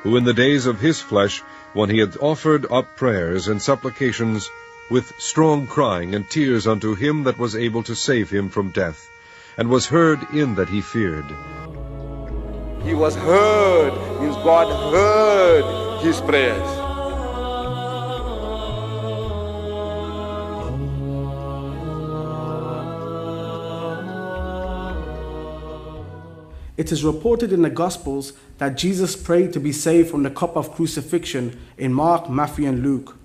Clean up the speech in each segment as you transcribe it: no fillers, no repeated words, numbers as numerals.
who in the days of his flesh, when he had offered up prayers and supplications, with strong crying and tears unto him that was able to save him from death, and was heard in that he feared. He was heard, means God heard his prayers. It is reported in the Gospels that Jesus prayed to be saved from the cup of crucifixion in Mark, Matthew, and Luke.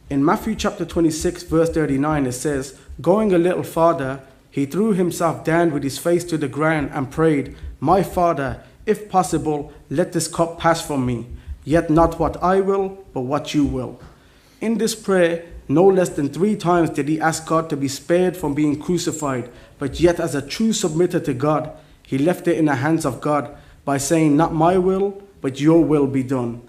In Matthew chapter 26, verse 39, it says, "Going a little farther, he threw himself down with his face to the ground and prayed, 'My Father, if possible, let this cup pass from me. Yet not what I will, but what you will.'" In this prayer, no less than 3 times did he ask God to be spared from being crucified, but yet as a true submitter to God, he left it in the hands of God by saying, "Not my will, but your will be done."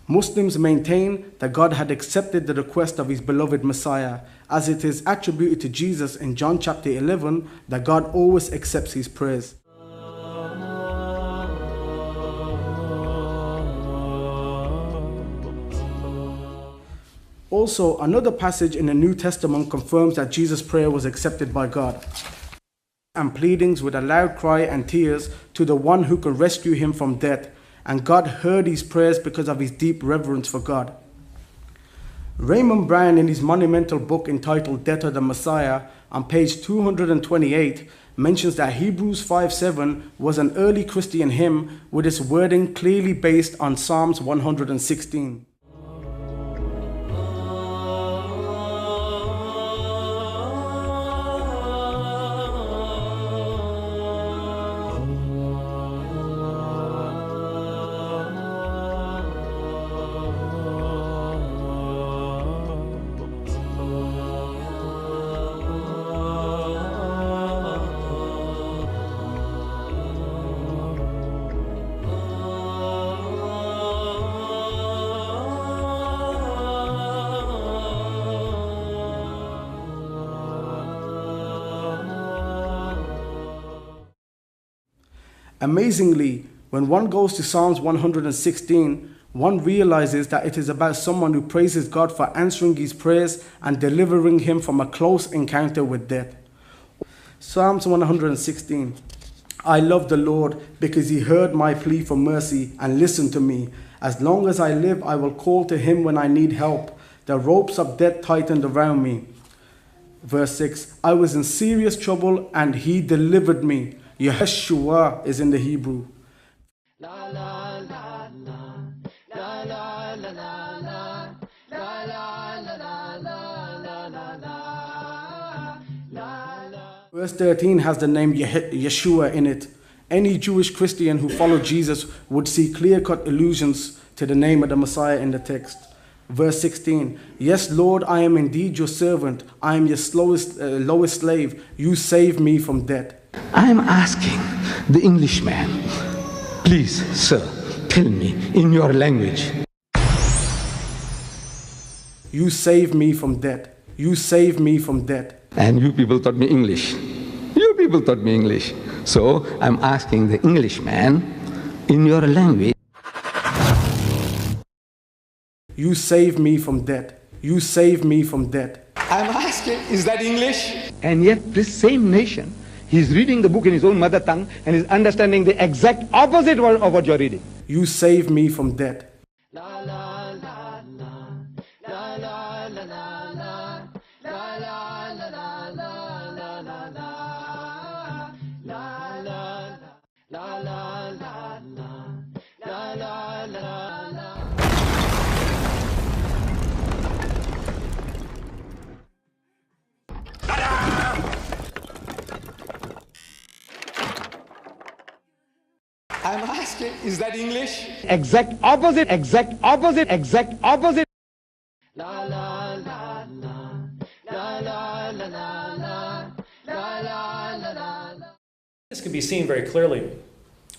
Muslims maintain that God had accepted the request of his beloved Messiah, as it is attributed to Jesus in John chapter 11 that God always accepts his prayers. Also, another passage in the New Testament confirms that Jesus' prayer was accepted by God, and pleadings with a loud cry and tears to the one who could rescue him from death, and God heard his prayers because of his deep reverence for God. Raymond Brown, in his monumental book entitled Death of the Messiah, on page 228, mentions that Hebrews 5:7 was an early Christian hymn with its wording clearly based on Psalms 116. Amazingly, when one goes to Psalms 116, one realizes that it is about someone who praises God for answering his prayers and delivering him from a close encounter with death. Psalms 116. "I love the Lord because he heard my plea for mercy and listened to me. As long as I live, I will call to him when I need help. The ropes of death tightened around me." Verse 6. "I was in serious trouble and he delivered me." Yeshua is in the Hebrew. Verse 13 has the name Yeshua in it. Any Jewish Christian who followed Jesus would see clear-cut allusions to the name of the Messiah in the text. Verse 16, "Yes, Lord, I am indeed your servant. I am your lowest slave. You save me from death." I am asking the Englishman, please, sir, tell me in your language. You save me from death. You save me from death. And you people taught me English. You people taught me English. So I'm asking the Englishman in your language. You save me from death. You save me from death. I'm asking, is that English? And yet this same nation, he's reading the book in his own mother tongue and is understanding the exact opposite of what you're reading. You save me from death. I'm asking, is that English? Exact opposite, exact opposite, exact opposite. This can be seen very clearly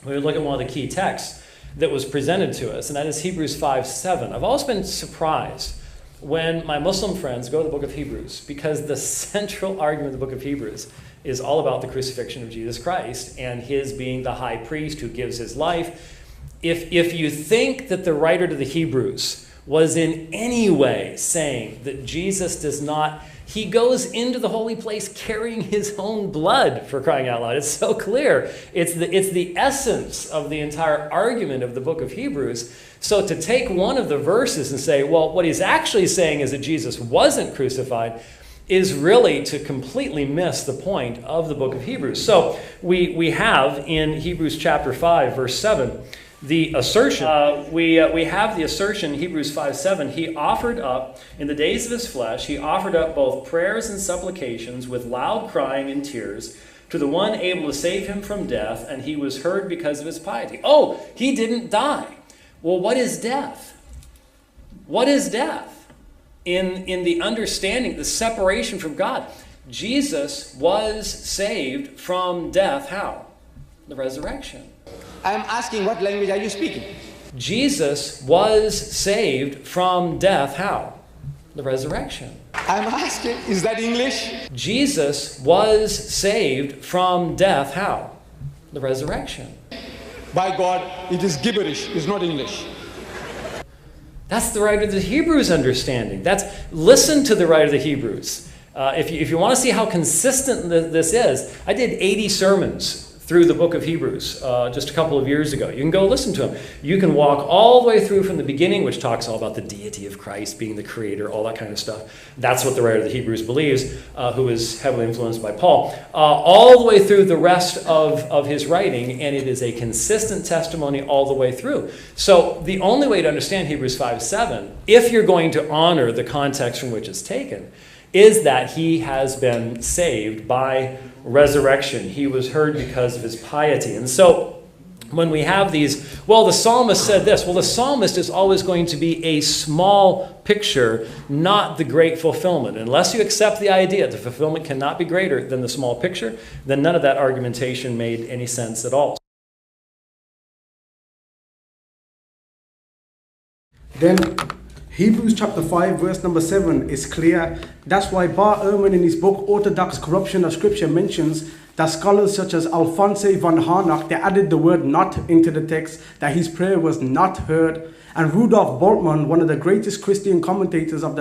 when we look at one of the key texts that was presented to us, and that is Hebrews 5:7. I've always been surprised when my Muslim friends go to the book of Hebrews, because the central argument of the book of Hebrews is all about the crucifixion of Jesus Christ and his being the high priest who gives his life. if you think that the writer to the Hebrews was in any way saying that Jesus does not, he goes into the holy place carrying his own blood, for crying out loud. It's so clear. It's the essence of the entire argument of the book of Hebrews. So to take one of the verses and say, well, what he's actually saying is that Jesus wasn't crucified, is really to completely miss the point of the book of Hebrews. So we have in Hebrews chapter 5, verse 7, the assertion, we have the assertion, Hebrews 5:7, he offered up, in the days of his flesh, he offered up both prayers and supplications with loud crying and tears to the one able to save him from death, and he was heard because of his piety. Oh, he didn't die. Well, what is death? What is death? In the understanding, the separation from God. Jesus was saved from death. How? The resurrection. I am asking, what language are you speaking? Jesus was saved from death. How? The resurrection. I am asking, is that English? Jesus was saved from death. How? The resurrection. By God, it is gibberish, it's not English. That's the writer of the Hebrews understanding. Listen to the writer of the Hebrews. If you want to see how consistent this is, I did 80 sermons through the book of Hebrews just a couple of years ago. You can go listen to them. You can walk all the way through from the beginning, which talks all about the deity of Christ being the creator, all that kind of stuff. That's what the writer of the Hebrews believes, who is heavily influenced by Paul. All the way through the rest of his writing, and it is a consistent testimony all the way through. So the only way to understand Hebrews 5:7, if you're going to honor the context from which it's taken, is that he has been saved by resurrection. He was heard because of his piety. And so when we have these, well, the psalmist said this. Well, the psalmist is always going to be a small picture, not the great fulfillment. Unless you accept the idea that the fulfillment cannot be greater than the small picture, then none of that argumentation made any sense at all. Then Hebrews chapter 5 verse number 7 is clear. That's why Bar Ehrman in his book Orthodox Corruption of Scripture mentions that scholars such as Alphonse von Harnack, they added the word not into the text, that his prayer was not heard. And Rudolf Bultmann, one of the greatest Christian commentators of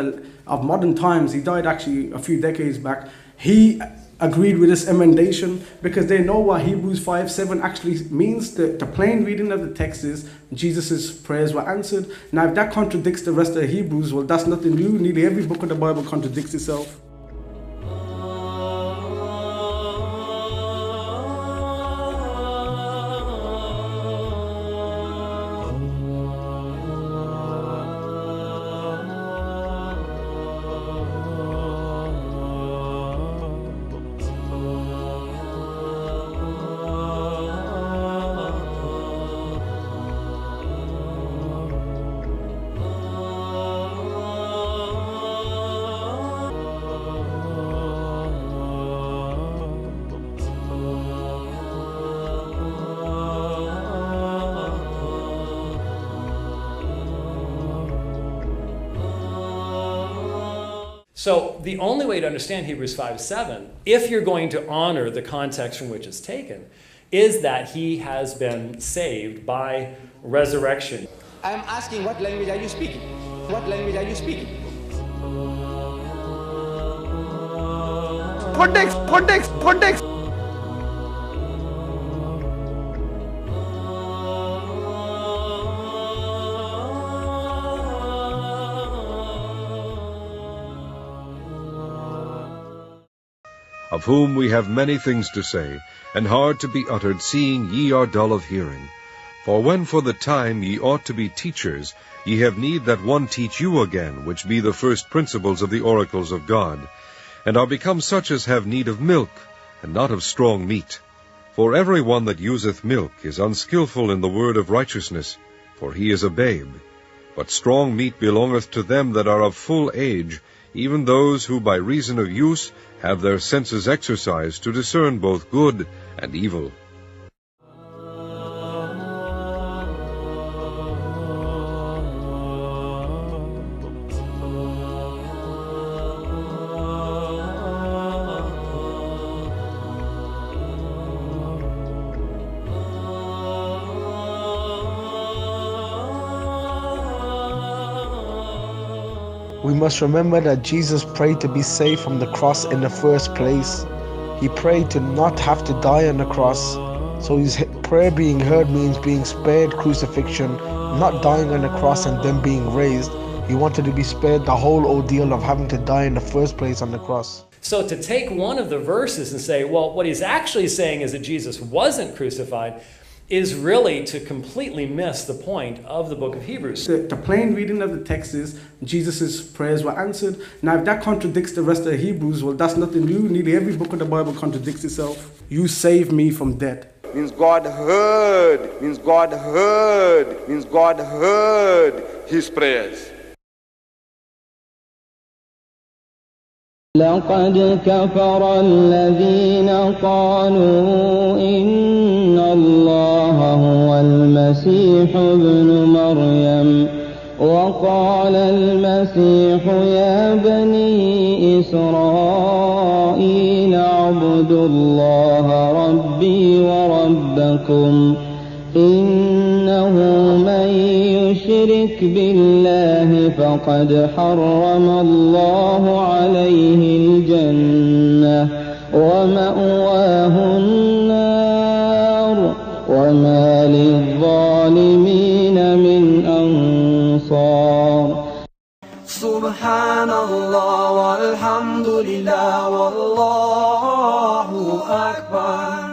modern times, he died actually a few decades back, he agreed with this emendation because they know what Hebrews 5:7 actually means. The plain reading of the text is Jesus' prayers were answered. Now if that contradicts the rest of the Hebrews, well, that's nothing new. Nearly every book of the Bible contradicts itself. So the only way to understand Hebrews 5:7, if you're going to honor the context from which it's taken, is that he has been saved by resurrection. I am asking, what language are you speaking? What language are you speaking? Context. Of whom we have many things to say, and hard to be uttered, seeing ye are dull of hearing. For when for the time ye ought to be teachers, ye have need that one teach you again, which be the first principles of the oracles of God, and are become such as have need of milk, and not of strong meat. For every one that useth milk is unskilful in the word of righteousness, for he is a babe. But strong meat belongeth to them that are of full age, even those who by reason of use have their senses exercised to discern both good and evil. We must remember that Jesus prayed to be saved from the cross in the first place. He prayed to not have to die on the cross. So his prayer being heard means being spared crucifixion, not dying on the cross and then being raised. He wanted to be spared the whole ordeal of having to die in the first place on the cross. So to take one of the verses and say, well, what he's actually saying is that Jesus wasn't crucified, is really to completely miss the point of the book of Hebrews. The plain reading of the text is Jesus' prayers were answered. Now if that contradicts the rest of Hebrews, well, that's nothing new. Nearly every book of the Bible contradicts itself. You save me from death. Means God heard, means God heard, means God heard his prayers. لقد كفر الذين قالوا إن الله هو المسيح ابن مريم وقال المسيح يا بني إسرائيل اعبدوا الله ربي وربكم إنه من يشرك بالله فقد حرم الله عليه الجنة ومأواه النار وما للظالمين من أنصار. سبحان الله والحمد لله والله أكبر.